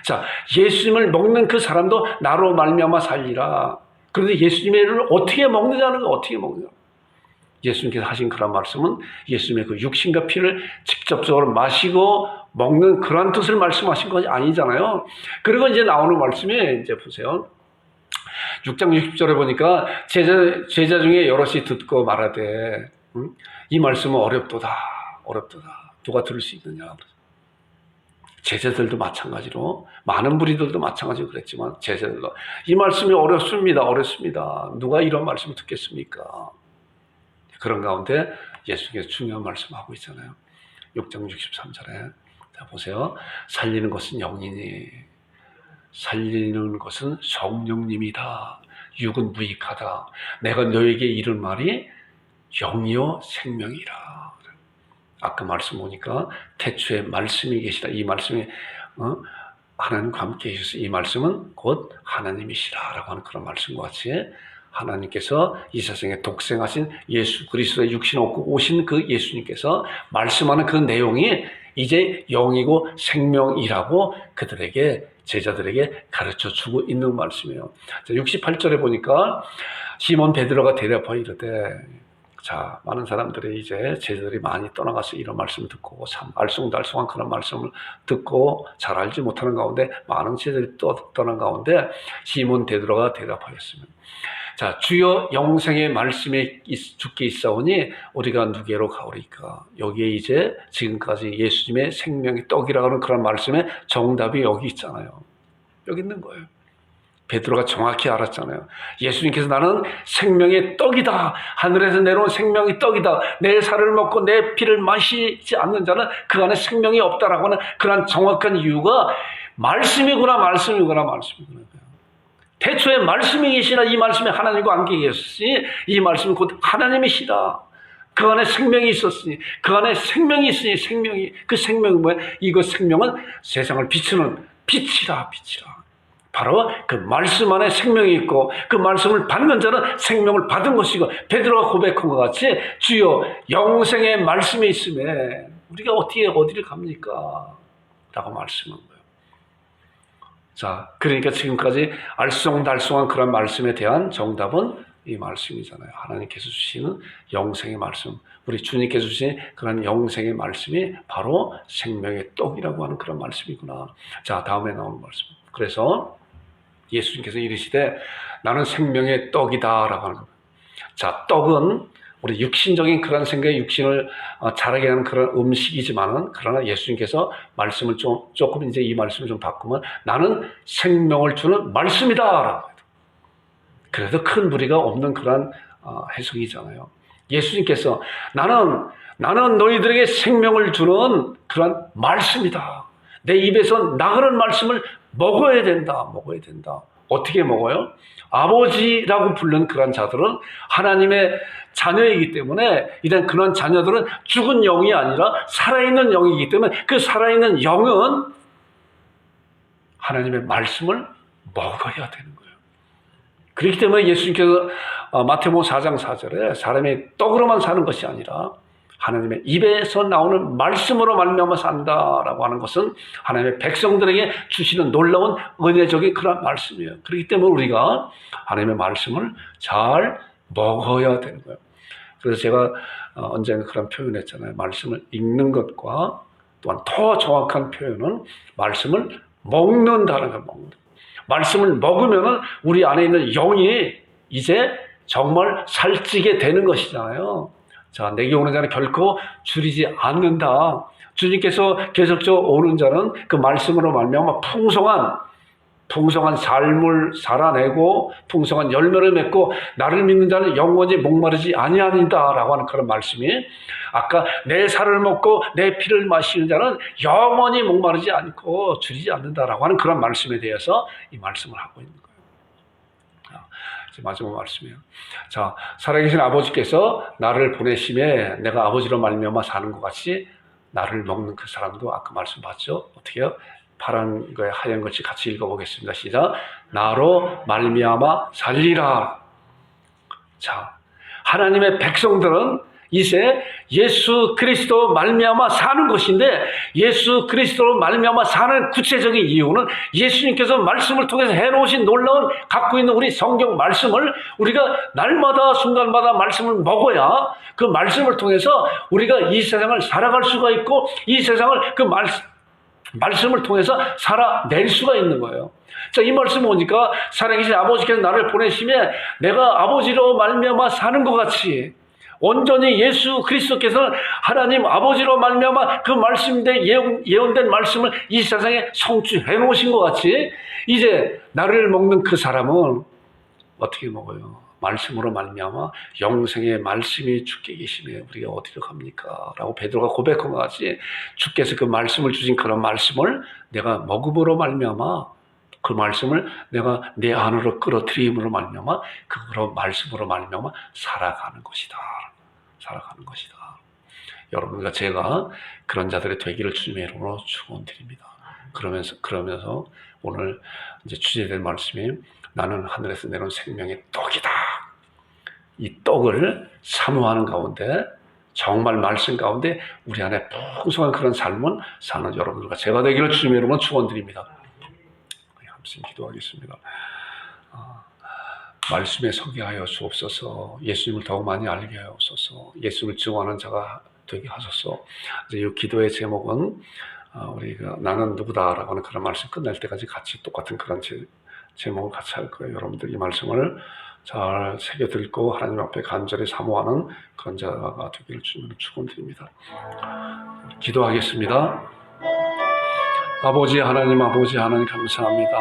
자, 예수님을 먹는 그 사람도 나로 말미암아 살리라. 그런데 예수님의 이름을 어떻게 먹느냐는 거 어떻게 먹느냐. 예수님께서 하신 그런 말씀은 예수님의 그 육신과 피를 직접적으로 마시고 먹는 그런 뜻을 말씀하신 것이 아니잖아요. 그리고 이제 나오는 말씀이 이제 보세요. 6장 60절에 보니까 제자 중에 여럿이 듣고 말하되 이 말씀은 어렵도다. 누가 들을 수 있느냐. 제자들도 마찬가지로 많은 무리들도 마찬가지로 그랬지만 제자들도 이 말씀이 어렵습니다. 누가 이런 말씀을 듣겠습니까? 그런 가운데 예수님께서 중요한 말씀하고 있잖아요. 6장 63절에 자 보세요. 살리는 것은 영이니 살리는 것은 성령님이다. 육은 무익하다. 내가 너에게 이른 말이 영이요 생명이라. 아까 말씀 보니까 태초에 말씀이 계시다. 이 말씀이 하나님과 함께 계셔서 이 말씀은 곧 하나님이시라라고 하는 그런 말씀과 같이 하나님께서 이 세상에 독생하신 예수 그리스도의 육신 얻고 오신 그 예수님께서 말씀하는 그 내용이 이제 영이고 생명이라고 그들에게 제자들에게 가르쳐 주고 있는 말씀이에요. 68절에 보니까 시몬 베드로가 대답하여 이르되, 자, 많은 사람들이 이제 제자들이 많이 떠나가서 이런 말씀을 듣고 참 알쏭달쏭한 그런 말씀을 듣고 잘 알지 못하는 가운데 많은 제자들이 떠난 가운데 시몬 베드로가 대답하였습니다. 자, 주여 영생의 말씀에 주께 있사오니 우리가 누게로 가오리까? 여기에 이제 지금까지 예수님의 생명의 떡이라고 하는 그런 말씀의 정답이 여기 있잖아요. 여기 있는 거예요. 베드로가 정확히 알았잖아요. 예수님께서 나는 생명의 떡이다. 하늘에서 내려온 생명의 떡이다. 내 살을 먹고 내 피를 마시지 않는 자는 그 안에 생명이 없다라고 하는 그런 정확한 이유가 말씀이구나. 태초에 말씀이 계시나 이 말씀이 하나님과 함께 계셨으니 이 말씀은 곧 하나님이시다. 그 안에 생명이 있었으니 그 안에 생명이 있으니 그 생명이 뭐야? 이거 생명은 세상을 비추는 빛이라. 바로 그 말씀 안에 생명이 있고 그 말씀을 받는 자는 생명을 받은 것이고 베드로가 고백한 것 같이 주여 영생의 말씀이 있음에 우리가 어떻게 어디를 갑니까? 라고 말씀한 거예요. 자, 그러니까 지금까지 알쏭달쏭한 그런 말씀에 대한 정답은 이 말씀이잖아요. 하나님께서 주시는 영생의 말씀, 우리 주님께서 주신 그런 영생의 말씀이 바로 생명의 떡이라고 하는 그런 말씀이구나. 자, 다음에 나오는 말씀. 그래서 예수님께서 이르시되 나는 생명의 떡이다라고 하는 겁니다. 자, 떡은 우리 육신적인 그런 생각에 육신을 자라게 하는 그런 음식이지만은 그러나 예수님께서 말씀을 조금 이제 이 말씀을 좀 바꾸면 나는 생명을 주는 말씀이다라고 해요. 그래도 큰 무리가 없는 그런 해석이잖아요. 예수님께서 나는 너희들에게 생명을 주는 그런 말씀이다. 내 입에서 나가는 말씀을 먹어야 된다. 어떻게 먹어요? 아버지라고 부르는 그런 자들은 하나님의 자녀이기 때문에 일단 그런 자녀들은 죽은 영이 아니라 살아있는 영이기 때문에 그 살아있는 영은 하나님의 말씀을 먹어야 되는 거예요. 그렇기 때문에 예수님께서 마태복음 4장 4절에 사람이 떡으로만 사는 것이 아니라 하나님의 입에서 나오는 말씀으로 말미암아 산다라고 하는 것은 하나님의 백성들에게 주시는 놀라운 은혜적인 그런 말씀이에요. 그렇기 때문에 우리가 하나님의 말씀을 잘 먹어야 되는 거예요. 그래서 제가 언젠가 그런 표현했잖아요. 말씀을 읽는 것과 또한 더 정확한 표현은 말씀을 먹는다는 걸 먹는다. 말씀을 먹으면은 우리 안에 있는 영이 이제 정말 살찌게 되는 것이잖아요. 자, 내게 오는 자는 결코 줄이지 않는다. 주님께서 계속적으로 오는 자는 그 말씀으로 말미암아 풍성한 삶을 살아내고 풍성한 열매를 맺고 나를 믿는 자는 영원히 목마르지 아니하니다라고 하는 그런 말씀이 아까 내 살을 먹고 내 피를 마시는 자는 영원히 목마르지 않고 줄이지 않는다라고 하는 그런 말씀에 대해서 이 말씀을 하고 있는 거예요. 마지막 말씀이에요. 자, 살아계신 아버지께서 나를 보내심에 내가 아버지로 말미암아 사는 것 같이 나를 먹는 그 사람도 아까 말씀 봤죠? 어떻게 해요? 파란 거에 하얀 것이 같이 읽어보겠습니다. 시작. 나로 말미암아 살리라. 자, 하나님의 백성들은 이제 예수 그리스도 말미암아 사는 것인데 예수 그리스도로 말미암아 사는 구체적인 이유는 예수님께서 말씀을 통해서 해놓으신 놀라운 갖고 있는 우리 성경 말씀을 우리가 날마다 순간마다 말씀을 먹어야 그 말씀을 통해서 우리가 이 세상을 살아갈 수가 있고 이 세상을 그 말씀을 통해서 살아낼 수가 있는 거예요. 자, 이 말씀 보니까 살아계신 아버지께서 나를 보내시면 내가 아버지로 말미암아 사는 것 같이 온전히 예수 그리스도께서는 하나님 아버지로 말미암아 그 말씀인데 예언된 말씀을 이 세상에 성취해 놓으신 것 같이 이제 나를 먹는 그 사람은 어떻게 먹어요? 말씀으로 말미암아 영생의 말씀이 주께 계시네. 우리가 어디로 갑니까? 라고 베드로가 고백한 것 같이 주께서 그 말씀을 주신 그런 말씀을 내가 먹음으로 말미암아 그 말씀을 내가 내 안으로 끌어들임으로 말미암아 그런 말씀으로 말미암아 살아가는 것이다. 여러분과 제가 그런 자들의 되기를 주님의 이름으로 축원드립니다. 그러면서 오늘 이제 주제된 말씀이 나는 하늘에서 내려온 생명의 떡이다. 이 떡을 사모하는 가운데 정말 말씀 가운데 우리 안에 풍성한 그런 삶을 사는 여러분들과 제가 되기를 주님의 이름으로 축원드립니다. 함께 기도하겠습니다. 말씀에 서게 하여 주옵소서. 예수님을 더욱 많이 알게 하옵소서. 예수님을 증언하는 자가 되게 하소서. 이제 이 기도의 제목은 우리가 나는 누구다라고 하는 그런 말씀 끝날 때까지 같이 똑같은 그런 제목을 같이 할 거예요. 여러분들 이 말씀을 잘 새겨 듣고 하나님 앞에 간절히 사모하는 그런 자가 되기를 주님으로 축원드립니다. 기도하겠습니다. 아버지 하나님 감사합니다.